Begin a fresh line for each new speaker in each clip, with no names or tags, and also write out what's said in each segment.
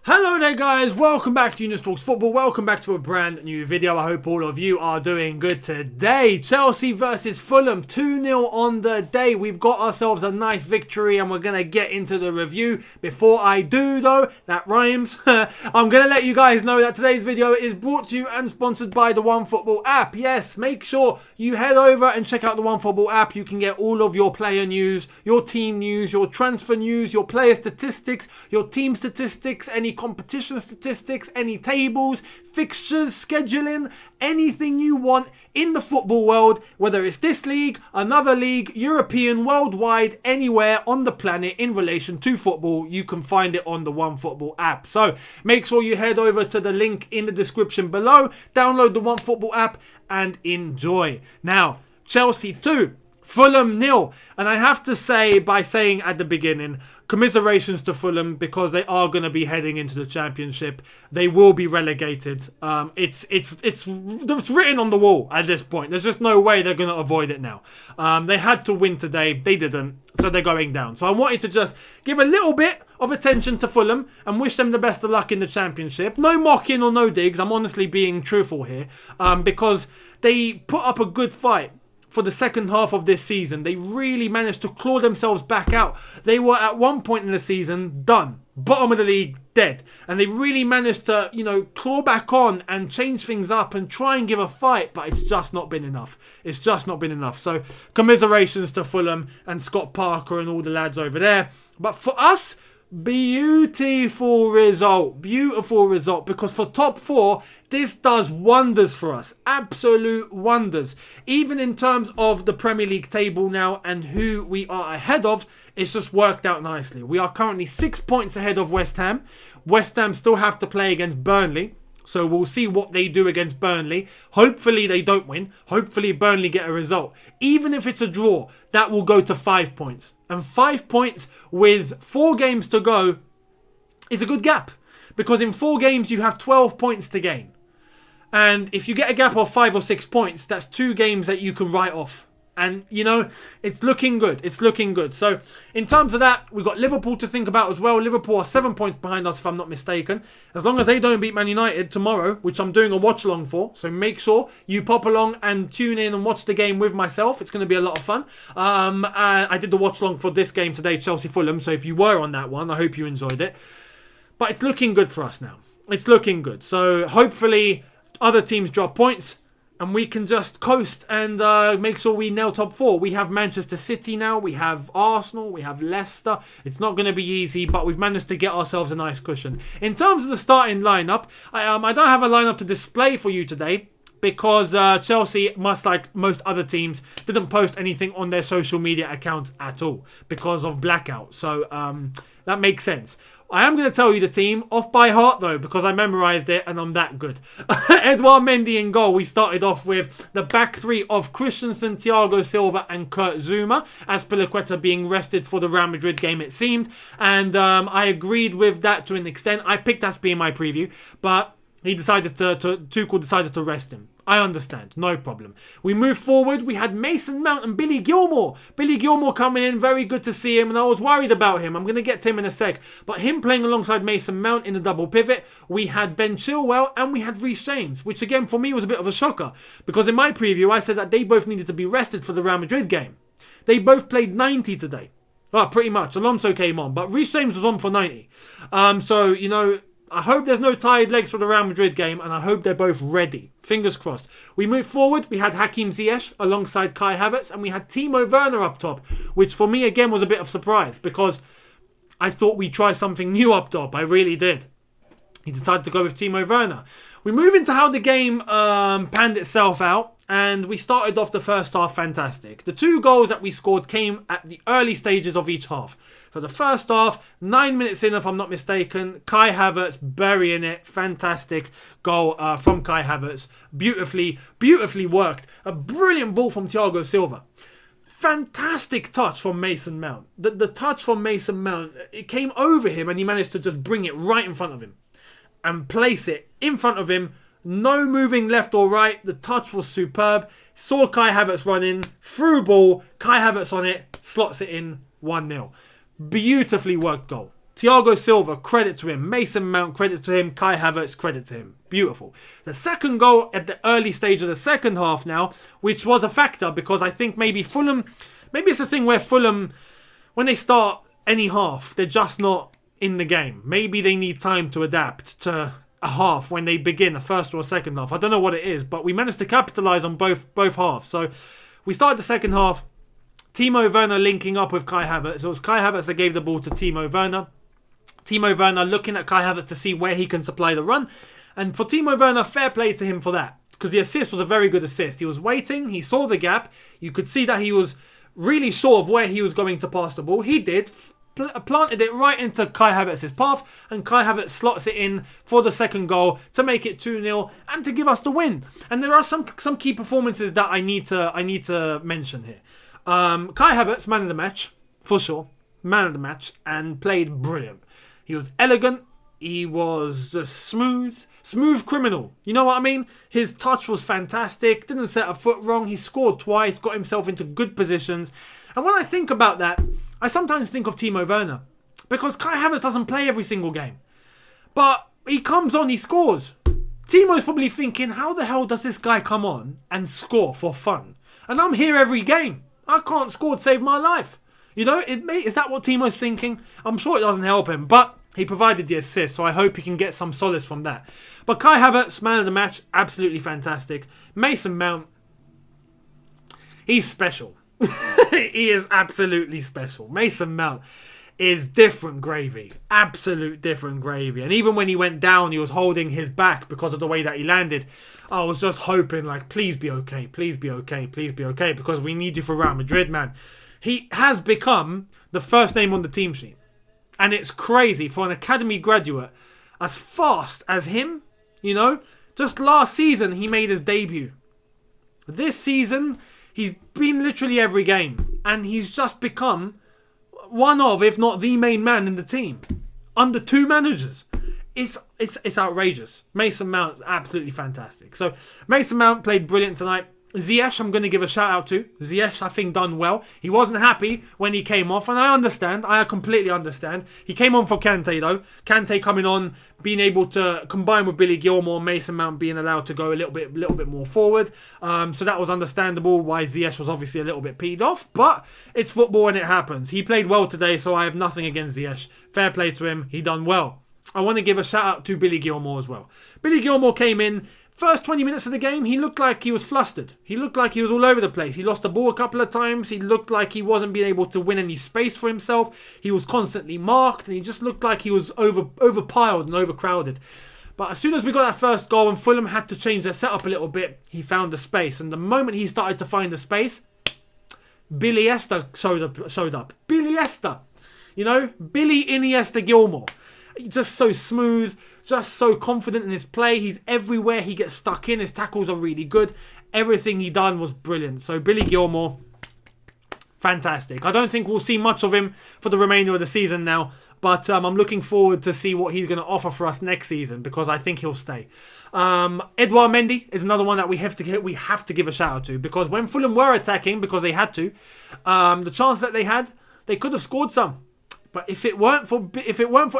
Hello there guys, welcome back to Younes Talks Football, welcome back to a brand new video. I hope all of you are doing good today. Chelsea versus Fulham, 2-0 on the day. We've got ourselves a nice victory and we're going to get into the review. Before I do though, that rhymes, I'm going to let you guys know that today's video is brought to you and sponsored by the OneFootball app. Yes, make sure you head over and check out the OneFootball app. You can get all of your player news, your team news, your transfer news, your player statistics, your team statistics, any competition statistics, any tables, fixtures, scheduling, anything you want in the football world, whether it's this league, another league, European, worldwide, anywhere on the planet in relation to football, you can find it on the OneFootball app. So make sure you head over to the link in the description below, download the OneFootball app and enjoy. Now, Chelsea 2, Fulham 0, and I have to say, by saying at the beginning, commiserations to Fulham because they are going to be heading into the Championship. They will be relegated. It's written on the wall at this point. There's just no way they're going to avoid it now. They had to win today. They didn't, so they're going down. So I wanted to just give a little bit of attention to Fulham and wish them the best of luck in the Championship. No mocking or no digs. I'm honestly being truthful here because they put up a good fight. For the second half of this season, they really managed to claw themselves back out. They were at one point in the season done, bottom of the league, dead, and they really managed to, claw back on and change things up and try and give a fight, but it's just not been enough. It's just not been enough. So commiserations to Fulham and Scott Parker and all the lads over there. But for us, beautiful result, because for top four, this does wonders for us, absolute wonders. Even in terms of the Premier League table now and who we are ahead of, it's just worked out nicely. We are currently 6 points ahead of West Ham. West Ham still have to play against Burnley, so we'll see what they do against Burnley. Hopefully they don't win. Hopefully Burnley get a result. Even if it's a draw, that will go to 5 points. And 5 points with 4 games to go is a good gap. Because in 4 games you have 12 points to gain. And if you get a gap of 5 or 6 points, that's 2 games that you can write off. And, it's looking good. It's looking good. So, in terms of that, we've got Liverpool to think about as well. Liverpool are 7 points behind us, if I'm not mistaken. As long as they don't beat Man United tomorrow, which I'm doing a watch-along for. So, make sure you pop along and tune in and watch the game with myself. It's going to be a lot of fun. I did the watch-along for this game today, Chelsea-Fulham. So, if you were on that one, I hope you enjoyed it. But it's looking good for us now. It's looking good. So, hopefully other teams drop points and we can just coast and make sure we nail top 4. We have Manchester City now, we have Arsenal, we have Leicester. It's not going to be easy, but we've managed to get ourselves a nice cushion. In terms of the starting lineup, I don't have a lineup to display for you today because Chelsea, much like most other teams, didn't post anything on their social media accounts at all because of blackout. So that makes sense. I am going to tell you the team off by heart though because I memorised it and I'm that good. Edouard Mendy in goal. We started off with the back 3 of Christensen, Thiago Silva and Kurt Zouma, as Piliqueta being rested for the Real Madrid game it seemed. And I agreed with that to an extent. I picked Aspi in my preview, but Tuchel decided to rest him. I understand, no problem. We move forward. We had Mason Mount and Billy Gilmour. Billy Gilmour coming in, very good to see him, and I was worried about him. I'm going to get to him in a sec. But him playing alongside Mason Mount in the double pivot, we had Ben Chilwell and we had Reece James, which again for me was a bit of a shocker. Because in my preview, I said that they both needed to be rested for the Real Madrid game. They both played 90 today. Well, pretty much. Alonso came on, but Reece James was on for 90. I hope there's no tired legs for the Real Madrid game and I hope they're both ready. Fingers crossed. We move forward. We had Hakim Ziyech alongside Kai Havertz and we had Timo Werner up top, which for me again was a bit of surprise because I thought we'd try something new up top. I really did. He decided to go with Timo Werner. We move into how the game panned itself out. And we started off the first half fantastic. The 2 goals that we scored came at the early stages of each half. So the first half, 9 minutes in if I'm not mistaken, Kai Havertz burying it. Fantastic goal from Kai Havertz. Beautifully worked. A brilliant ball from Thiago Silva. Fantastic touch from Mason Mount. The touch from Mason Mount, it came over him and he managed to just bring it right in front of him. And place it in front of him. No moving left or right. The touch was superb. Saw Kai Havertz run in. Through ball. Kai Havertz on it. Slots it in. 1-0. Beautifully worked goal. Thiago Silva, credit to him. Mason Mount, credit to him. Kai Havertz, credit to him. Beautiful. The second goal at the early stage of the second half now, which was a factor because I think maybe Fulham, maybe it's a thing where Fulham, when they start any half, they're just not in the game. Maybe they need time to adapt to a half when they begin a first or a second half. I don't know what it is, but we managed to capitalise on both halves. So we started the second half. Timo Werner linking up with Kai Havertz. So it was Kai Havertz that gave the ball to Timo Werner. Timo Werner looking at Kai Havertz to see where he can supply the run. And for Timo Werner, fair play to him for that. Because the assist was a very good assist. He was waiting. He saw the gap. You could see that he was really sure of where he was going to pass the ball. He did. Planted it right into Kai Havertz's path. And Kai Havertz slots it in for the second goal to make it 2-0 and to give us the win. And there are some key performances that I need to mention here. Kai Havertz, man of the match, for sure. Man of the match. And played brilliant. He was elegant. He was smooth criminal. You know what I mean? His touch was fantastic. Didn't set a foot wrong. He scored twice. Got himself into good positions. And when I think about that, I sometimes think of Timo Werner. Because Kai Havertz doesn't play every single game. But he comes on, he scores. Timo's probably thinking, how the hell does this guy come on and score for fun? And I'm here every game. I can't score to save my life. You know, is that what Timo's thinking? I'm sure it doesn't help him, but he provided the assist, so I hope he can get some solace from that. But Kai Havertz, man of the match, absolutely fantastic. Mason Mount, he's special. He is absolutely special. Mason Mount is different gravy. Absolute different gravy. And even when he went down, he was holding his back because of the way that he landed. I was just hoping, like, please be okay. Please be okay. Please be okay. Because we need you for Real Madrid, man. He has become the first name on the team sheet. And it's crazy for an academy graduate as fast as him, you know. Just last season, he made his debut. This season, he's been literally every game. And he's just become one of, if not the main man in the team. Under two managers. It's outrageous. Mason Mount, absolutely fantastic. So, Mason Mount played brilliant tonight. Ziyech, I'm going to give a shout out to. Ziyech, I think, done well. He wasn't happy when he came off, and I understand. I completely understand. He came on for Kante, though. Kante coming on, being able to combine with Billy Gilmour, Mason Mount being allowed to go a little bit more forward. So that was understandable why Ziyech was obviously a little bit peed off, but it's football and it happens. He played well today, so I have nothing against Ziyech. Fair play to him. He done well. I want to give a shout out to Billy Gilmour as well. Billy Gilmour came in. First 20 minutes of the game, he looked like he was flustered. He looked like he was all over the place. He lost the ball a couple of times. He looked like he wasn't being able to win any space for himself. He was constantly marked, and he just looked like he was overpiled and overcrowded. But as soon as we got that first goal and Fulham had to change their setup a little bit, he found the space. And the moment he started to find the space, Billy Esther showed up. Billy Esther. You know, Billy Iniesta Gilmour. Just so smooth, just so confident in his play. He's everywhere he gets stuck in. His tackles are really good. Everything he done was brilliant. So Billy Gilmour, fantastic. I don't think we'll see much of him for the remainder of the season now. But I'm looking forward to see what he's going to offer for us next season, because I think he'll stay. Edouard Mendy is another one that we have to give a shout out to, because when Fulham were attacking, because they had to, the chance that they had, they could have scored some. But if it weren't for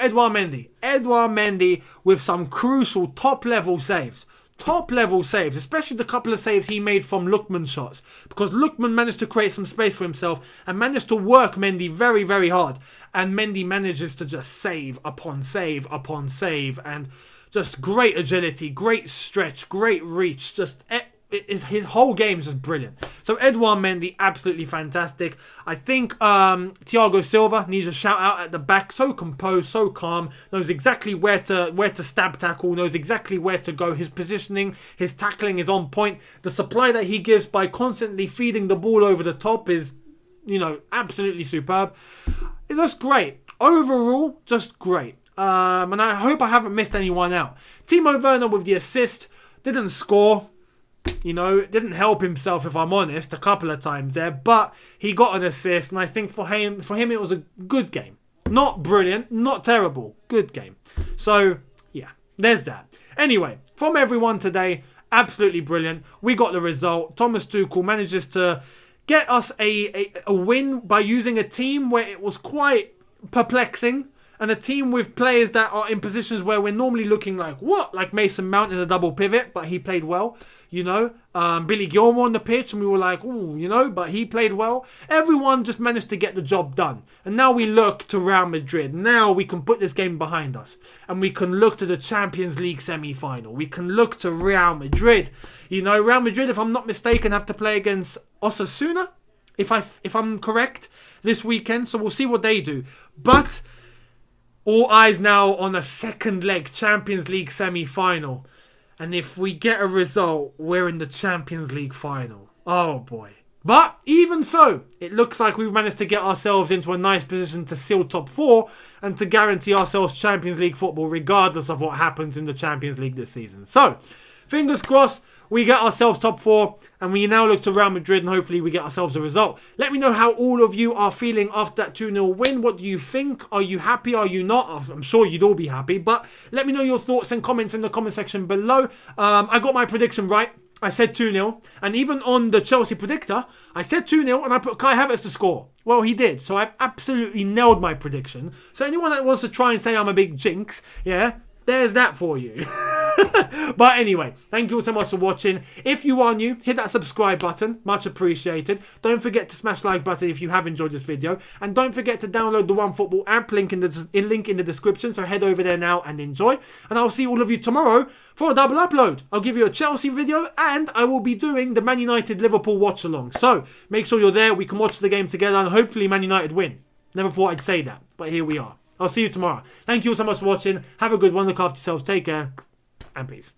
Edouard Mendy with some crucial top level saves, especially the couple of saves he made from Lookman shots, because Lookman managed to create some space for himself and managed to work Mendy very, very hard, and Mendy manages to just save upon save upon save, and just great agility, great stretch, great reach, his whole game is just brilliant. So Edouard Mendy, absolutely fantastic. I think Thiago Silva needs a shout out at the back. So composed, so calm, knows exactly where to stab tackle, knows exactly where to go. His positioning, his tackling is on point. The supply that he gives by constantly feeding the ball over the top is, you know, absolutely superb. It's just great. Overall, just great. And I hope I haven't missed anyone out. Timo Werner with the assist, didn't score. You know, didn't help himself, if I'm honest, a couple of times there, but he got an assist, and I think for him it was a good game. Not brilliant, not terrible, good game. So, yeah, there's that. Anyway, from everyone today, absolutely brilliant. We got the result. Thomas Tuchel manages to get us a win by using a team where it was quite perplexing. and a team with players that are in positions where we're normally looking like, what? Like Mason Mount in a double pivot, but he played well, you know. Billy Gilmore on the pitch, and we were like, ooh, you know, but he played well. Everyone just managed to get the job done. And now we look to Real Madrid. Now we can put this game behind us. And we can look to the Champions League semi-final. We can look to Real Madrid. You know, Real Madrid, if I'm not mistaken, have to play against Osasuna, if I'm correct, this weekend. So we'll see what they do. But all eyes now on a second leg Champions League semi-final. And if we get a result, we're in the Champions League final. Oh boy. But even so, it looks like we've managed to get ourselves into a nice position to seal top 4 and to guarantee ourselves Champions League football regardless of what happens in the Champions League this season. So, fingers crossed, we get ourselves top 4 and we now look to Real Madrid and hopefully we get ourselves a result. Let me know how all of you are feeling after that 2-0 win. What do you think? Are you happy? Are you not? I'm sure you'd all be happy, but let me know your thoughts and comments in the comment section below. I got my prediction right. I said 2-0, and even on the Chelsea predictor, I said 2-0 and I put Kai Havertz to score. Well, he did, so I've absolutely nailed my prediction. So anyone that wants to try and say I'm a big jinx, yeah, there's that for you. But anyway, thank you all so much for watching. If you are new, hit that subscribe button. Much appreciated. Don't forget to smash the like button if you have enjoyed this video. And don't forget to download the OneFootball app, link in the description. So head over there now and enjoy. And I'll see all of you tomorrow for a double upload. I'll give you a Chelsea video and I will be doing the Man United Liverpool watch along. So make sure you're there. We can watch the game together and hopefully Man United win. Never thought I'd say that, but here we are. I'll see you tomorrow. Thank you all so much for watching. Have a good one. Look after yourselves. Take care. And peace.